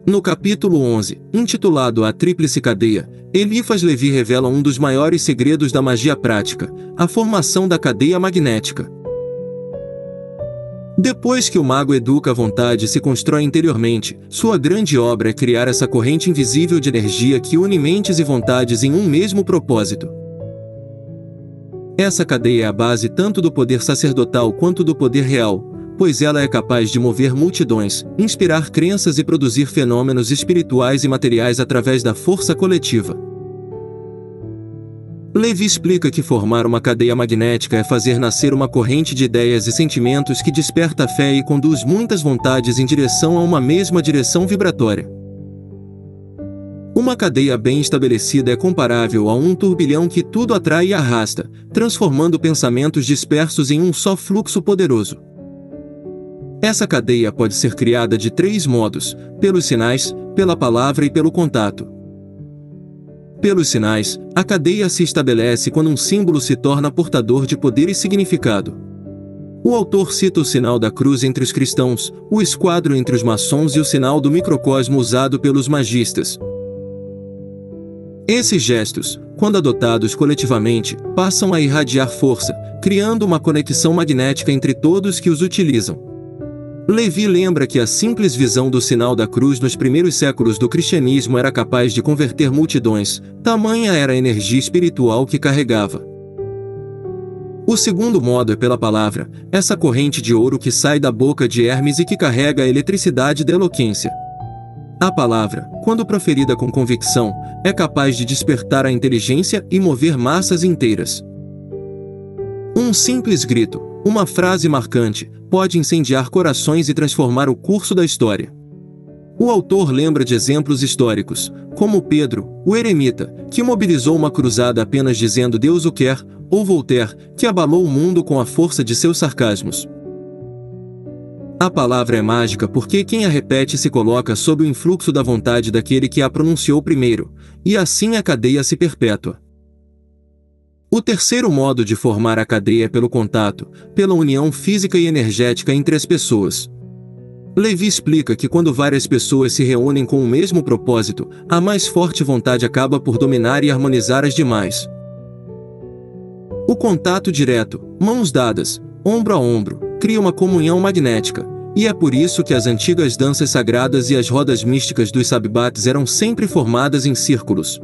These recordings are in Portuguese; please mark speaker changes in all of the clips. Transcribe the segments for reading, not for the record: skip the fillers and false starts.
Speaker 1: No capítulo 11, intitulado A Tríplice Cadeia, Eliphas Levi revela um dos maiores segredos da magia prática, a formação da cadeia magnética. Depois que o mago educa a vontade e se constrói interiormente, sua grande obra é criar essa corrente invisível de energia que une mentes e vontades em um mesmo propósito. Essa cadeia é a base tanto do poder sacerdotal quanto do poder real, pois ela é capaz de mover multidões, inspirar crenças e produzir fenômenos espirituais e materiais através da força coletiva. Levi explica que formar uma cadeia magnética é fazer nascer uma corrente de ideias e sentimentos que desperta a fé e conduz muitas vontades em direção a uma mesma direção vibratória. Uma cadeia bem estabelecida é comparável a um turbilhão que tudo atrai e arrasta, transformando pensamentos dispersos em um só fluxo poderoso. Essa cadeia pode ser criada de 3 modos: pelos sinais, pela palavra e pelo contato. Pelos sinais, a cadeia se estabelece quando um símbolo se torna portador de poder e significado. O autor cita o sinal da cruz entre os cristãos, o esquadro entre os maçons e o sinal do microcosmo usado pelos magistas. Esses gestos, quando adotados coletivamente, passam a irradiar força, criando uma conexão magnética entre todos que os utilizam. Levi lembra que a simples visão do sinal da cruz nos primeiros séculos do cristianismo era capaz de converter multidões, tamanha era a energia espiritual que carregava. O segundo modo é pela palavra, essa corrente de ouro que sai da boca de Hermes e que carrega a eletricidade da eloquência. A palavra, quando proferida com convicção, é capaz de despertar a inteligência e mover massas inteiras. Um simples grito, uma frase marcante, pode incendiar corações e transformar o curso da história. O autor lembra de exemplos históricos, como Pedro, o eremita, que mobilizou uma cruzada apenas dizendo Deus o quer, ou Voltaire, que abalou o mundo com a força de seus sarcasmos. A palavra é mágica porque quem a repete se coloca sob o influxo da vontade daquele que a pronunciou primeiro, e assim a cadeia se perpétua. O terceiro modo de formar a cadeia é pelo contato, pela união física e energética entre as pessoas. Levi explica que quando várias pessoas se reúnem com o mesmo propósito, a mais forte vontade acaba por dominar e harmonizar as demais. O contato direto, mãos dadas, ombro a ombro, cria uma comunhão magnética, e é por isso que as antigas danças sagradas e as rodas místicas dos sabbats eram sempre formadas em círculos.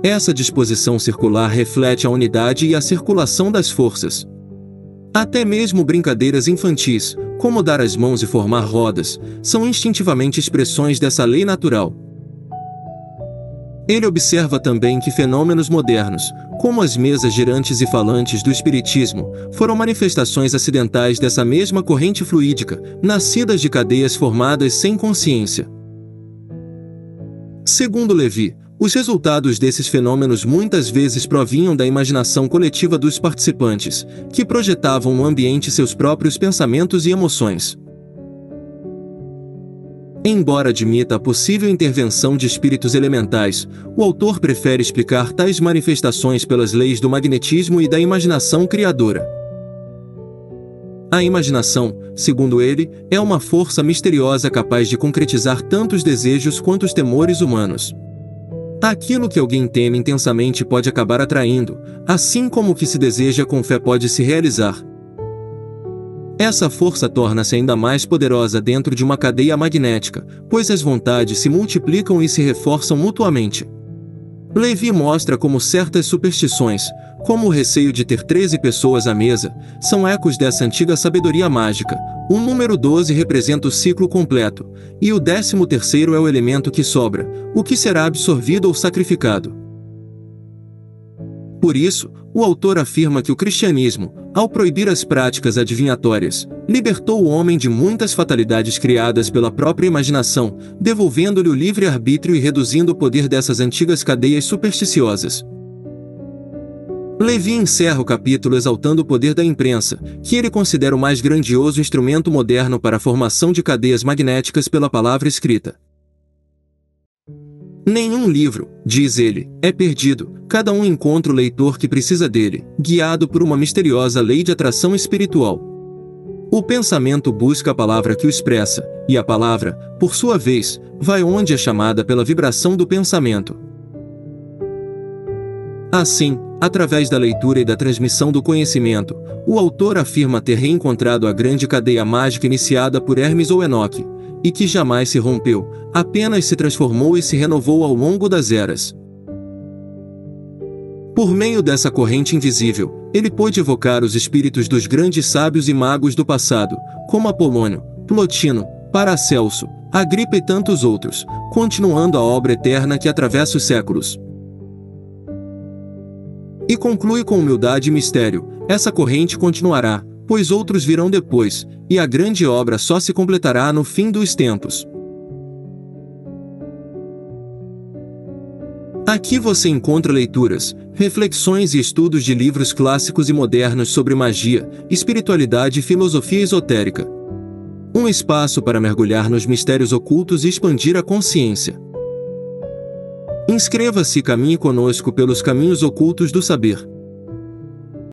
Speaker 1: Essa disposição circular reflete a unidade e a circulação das forças. Até mesmo brincadeiras infantis, como dar as mãos e formar rodas, são instintivamente expressões dessa lei natural. Ele observa também que fenômenos modernos, como as mesas girantes e falantes do espiritismo, foram manifestações acidentais dessa mesma corrente fluídica, nascidas de cadeias formadas sem consciência. Segundo Levi, os resultados desses fenômenos muitas vezes provinham da imaginação coletiva dos participantes, que projetavam no ambiente seus próprios pensamentos e emoções. Embora admita a possível intervenção de espíritos elementais, o autor prefere explicar tais manifestações pelas leis do magnetismo e da imaginação criadora. A imaginação, segundo ele, é uma força misteriosa capaz de concretizar tanto os desejos quanto os temores humanos. Aquilo que alguém teme intensamente pode acabar atraindo, assim como o que se deseja com fé pode se realizar. Essa força torna-se ainda mais poderosa dentro de uma cadeia magnética, pois as vontades se multiplicam e se reforçam mutuamente. Levi mostra como certas superstições, como o receio de ter 13 pessoas à mesa, são ecos dessa antiga sabedoria mágica. O número 12 representa o ciclo completo, e o 13º é o elemento que sobra, o que será absorvido ou sacrificado. Por isso, o autor afirma que o cristianismo, ao proibir as práticas adivinhatórias, libertou o homem de muitas fatalidades criadas pela própria imaginação, devolvendo-lhe o livre-arbítrio e reduzindo o poder dessas antigas cadeias supersticiosas. Levi encerra o capítulo exaltando o poder da imprensa, que ele considera o mais grandioso instrumento moderno para a formação de cadeias magnéticas pela palavra escrita. Nenhum livro, diz ele, é perdido, cada um encontra o leitor que precisa dele, guiado por uma misteriosa lei de atração espiritual. O pensamento busca a palavra que o expressa, E a palavra, por sua vez, vai onde é chamada pela vibração do pensamento. Assim, através da leitura e da transmissão do conhecimento, o autor afirma ter reencontrado a grande cadeia mágica iniciada por Hermes ou Enoque, e que jamais se rompeu, apenas se transformou e se renovou ao longo das eras. Por meio dessa corrente invisível, ele pôde evocar os espíritos dos grandes sábios e magos do passado, como Apolônio, Plotino, Paracelso, Agripa e tantos outros, continuando a obra eterna que atravessa os séculos. E conclui com humildade e mistério: essa corrente continuará, pois outros virão depois, e a grande obra só se completará no fim dos tempos. Aqui você encontra leituras, reflexões e estudos de livros clássicos e modernos sobre magia, espiritualidade e filosofia esotérica. Um espaço para mergulhar nos mistérios ocultos e expandir a consciência. Inscreva-se e caminhe conosco pelos caminhos ocultos do saber.